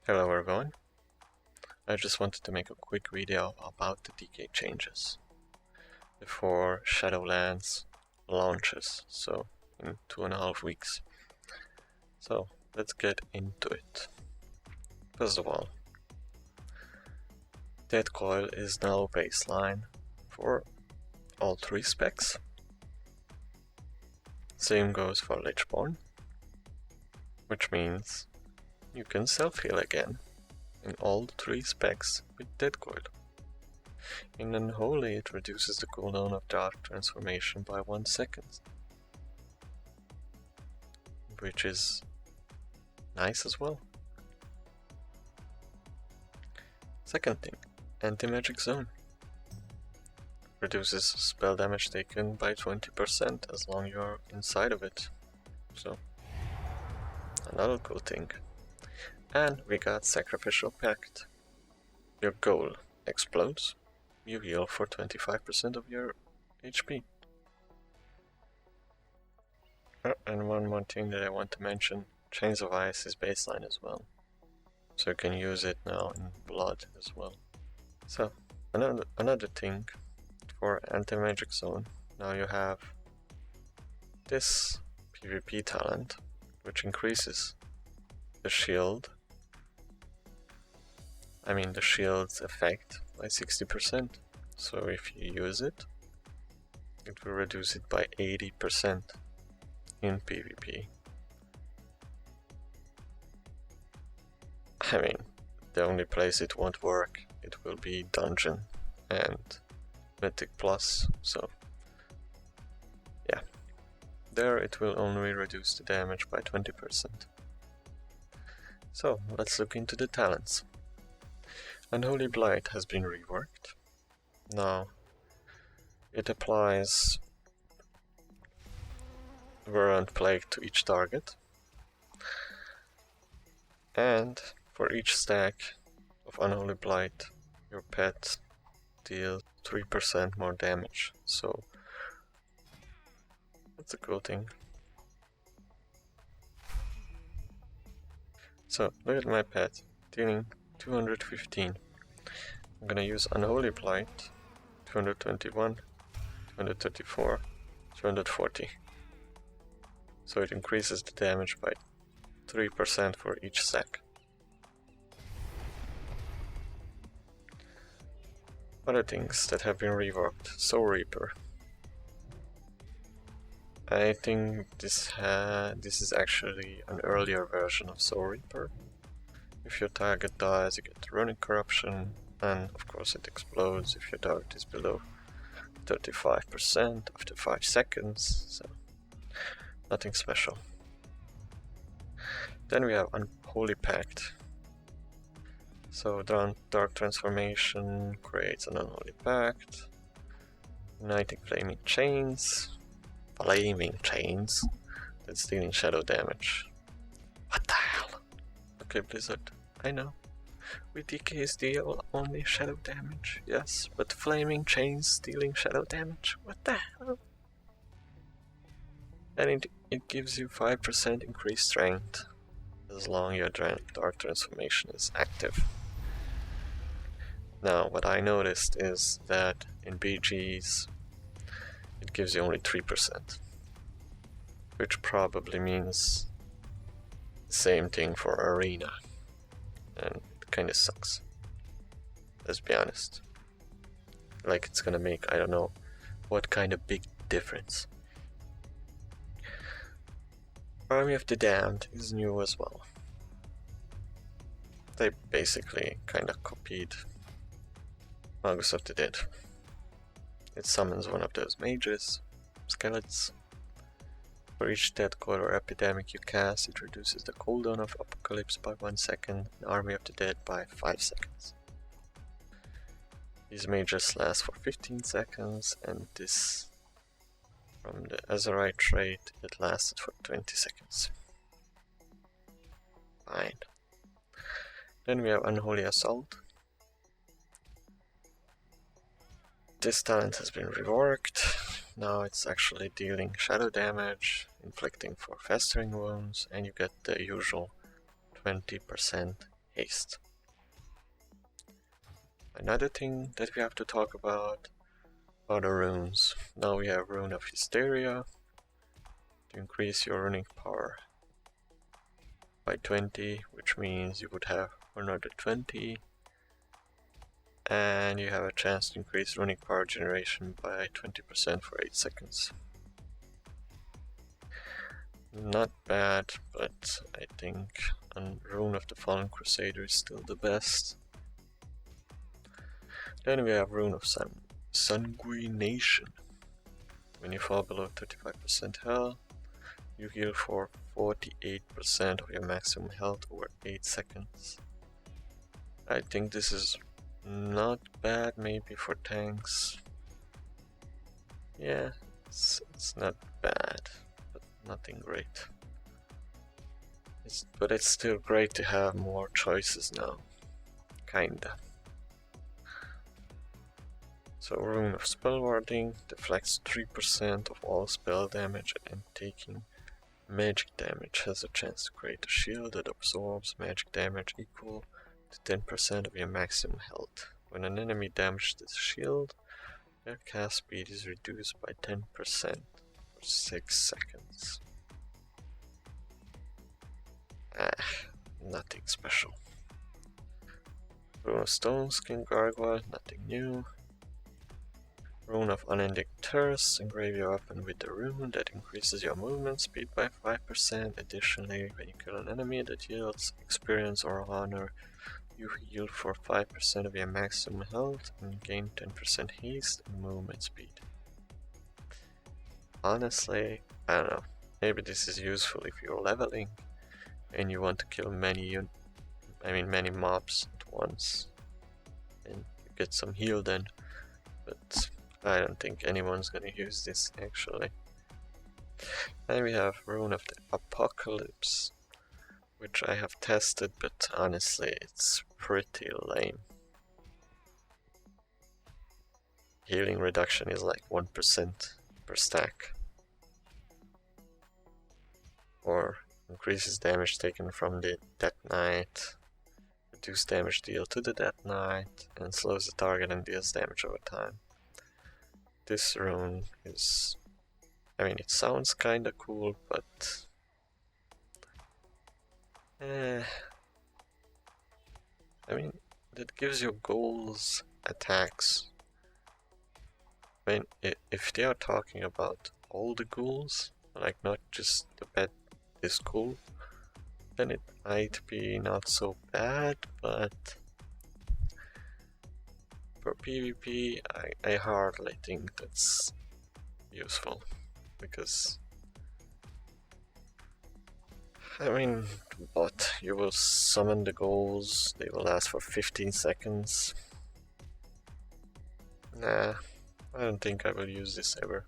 Hello everyone. I just wanted to make a quick video about the DK changes before Shadowlands launches, so in 2.5 weeks. So let's get into it. First of all, Dead Coil is now baseline for all 3 specs. Same goes for Lichborne, which means you can self-heal again in all 3 specs with Dead Coil. In Unholy, it reduces the cooldown of Dark Transformation by 1 second, which is nice as well. Second thing, Anti-Magic Zone. Reduces spell damage taken by 20% as long as you're inside of it. So, another cool thing. And we got Sacrificial Pact. Your goal explodes, you heal for 25% of your HP. And one more thing that I want to mention, Chains of Ice is baseline as well. So you can use it now in Blood as well. So, another thing for Anti-Magic Zone, now you have this PvP talent, which increases the shield's effect by 60%. So if you use it, it will reduce it by 80% in PvP. I mean, the only place it won't work, it will be Dungeon and Mythic Plus, so yeah. There it will only reduce the damage by 20%. So, let's look into the talents. Unholy Blight has been reworked. Now, it applies Virulent Plague to each target. And for each stack of Unholy Blight, your pet deals 3% more damage. So, that's a cool thing. So, look at my pet, dealing 215. I'm gonna use Unholy Blight, 221, 234, 240. So it increases the damage by 3% for each stack. Other things that have been reworked, Soul Reaper. I think this is actually an earlier version of Soul Reaper. If your target dies, you get runic corruption, and of course it explodes if your target is below 35% after 5 seconds, so nothing special. Then we have Unholy Pact. So Dark Transformation creates an Unholy Pact, Uniting Flaming Chains, that's dealing shadow damage. What the hell? Okay, Blizzard, I know. With DKs deal only shadow damage, yes, but Flaming Chains dealing shadow damage? What the hell? And it gives you 5% increased strength as long as your Dark Transformation is active. Now, what I noticed is that in BGs, it gives you only 3%, which probably means the same thing for Arena, and it kinda sucks. Let's be honest. Like it's gonna make, I don't know, what kind of big difference. Army of the Damned is new as well. They basically kinda copied Magus of the Dead. It summons one of those mages, skeletons. For each Dead Coil or Epidemic you cast, it reduces the cooldown of Apocalypse by 1 second and Army of the Dead by 5 seconds. These mages last for 15 seconds, and this, from the Azerite trait, it lasted for 20 seconds. Fine. Then we have Unholy Assault. This talent has been reworked. Now it's actually dealing shadow damage, inflicting 4 festering wounds, and you get the usual 20% haste. Another thing that we have to talk about are the runes. Now we have Rune of Hysteria to increase your runic power by 20, which means you would have another 20, and you have a chance to increase runic power generation by 20% for 8 seconds. Not bad, but I think Rune of the Fallen Crusader is still the best. Then we have Rune of Sanguination. When you fall below 35% health, you heal for 48% of your maximum health over 8 seconds. I think this is not bad, maybe for tanks. Yeah, it's not bad, but nothing great. But it's still great to have more choices now. Kinda. So Rune of Spellwarding deflects 3% of all spell damage, and taking magic damage has a chance to create a shield that absorbs magic damage equal to 10% of your maximum health. When an enemy damages this shield, their cast speed is reduced by 10% for 6 seconds. Nothing special. Rune of Stone Skin Gargoyle, nothing new. Rune of Unending Thirst, engrave your weapon with the rune that increases your movement speed by 5%. Additionally, when you kill an enemy that yields experience or honor, you heal for 5% of your maximum health and gain 10% haste and movement speed. Honestly, I don't know, maybe this is useful if you're leveling and you want to kill many mobs at once and you get some heal then, but I don't think anyone's gonna use this actually. Then we have Rune of the Apocalypse, which I have tested, but honestly it's pretty lame. Healing reduction is like 1% per stack. Or increases damage taken from the Death Knight, reduce damage dealt to the Death Knight, and slows the target and deals damage over time. This rune is, it sounds kinda cool, but that gives your goals attacks. If they are talking about all the ghouls, like not just the pet is cool, then it might be not so bad, but for PvP I hardly think that's useful, because but you will summon the ghouls, they will last for 15 seconds. Nah, I don't think I will use this ever.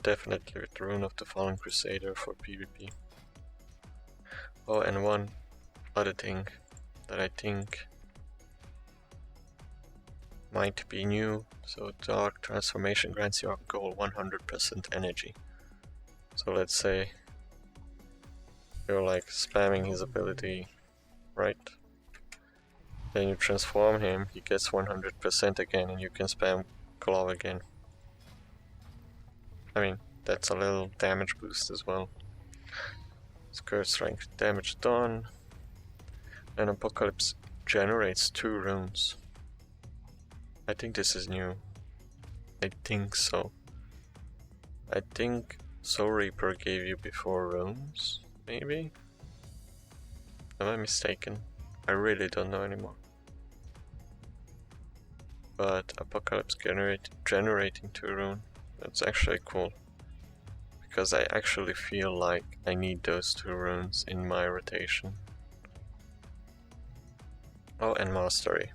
Definitely with the Rune of the Fallen Crusader for PvP. Oh, and one other thing that I think might be new. So Dark Transformation grants your goal 100% energy. So let's say you're like spamming his ability, right? Then you transform him, he gets 100% again, and you can spam Glove again. That's a little damage boost as well. Skirt strength damage done. And Apocalypse generates 2 runes. I think this is new. I think so. I think Soul Reaper gave you before runes, maybe? Am I mistaken? I really don't know anymore. But Apocalypse generating 2 runes, that's actually cool. Because I actually feel like I need those 2 runes in my rotation. Oh, and Mastery.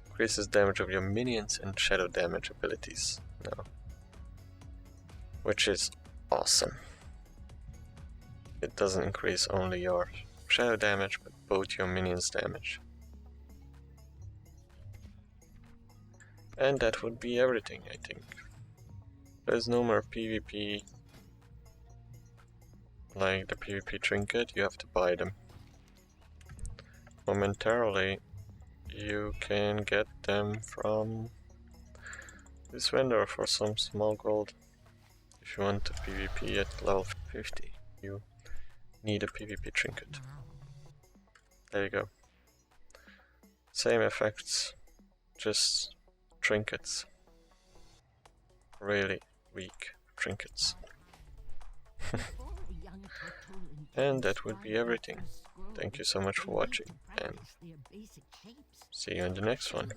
Increases damage of your minions and shadow damage abilities now. Which is awesome. It doesn't increase only your shadow damage, but both your minions' damage. And that would be everything, I think. There's no more PvP. Like the PvP trinket, you have to buy them. momentarily, you can get them from this vendor for some small gold. If you want a PvP at level 50, you need a PvP trinket. There you go. Same effects, just trinkets. Really weak trinkets. And that would be everything. Thank you so much for watching, and see you in the next one.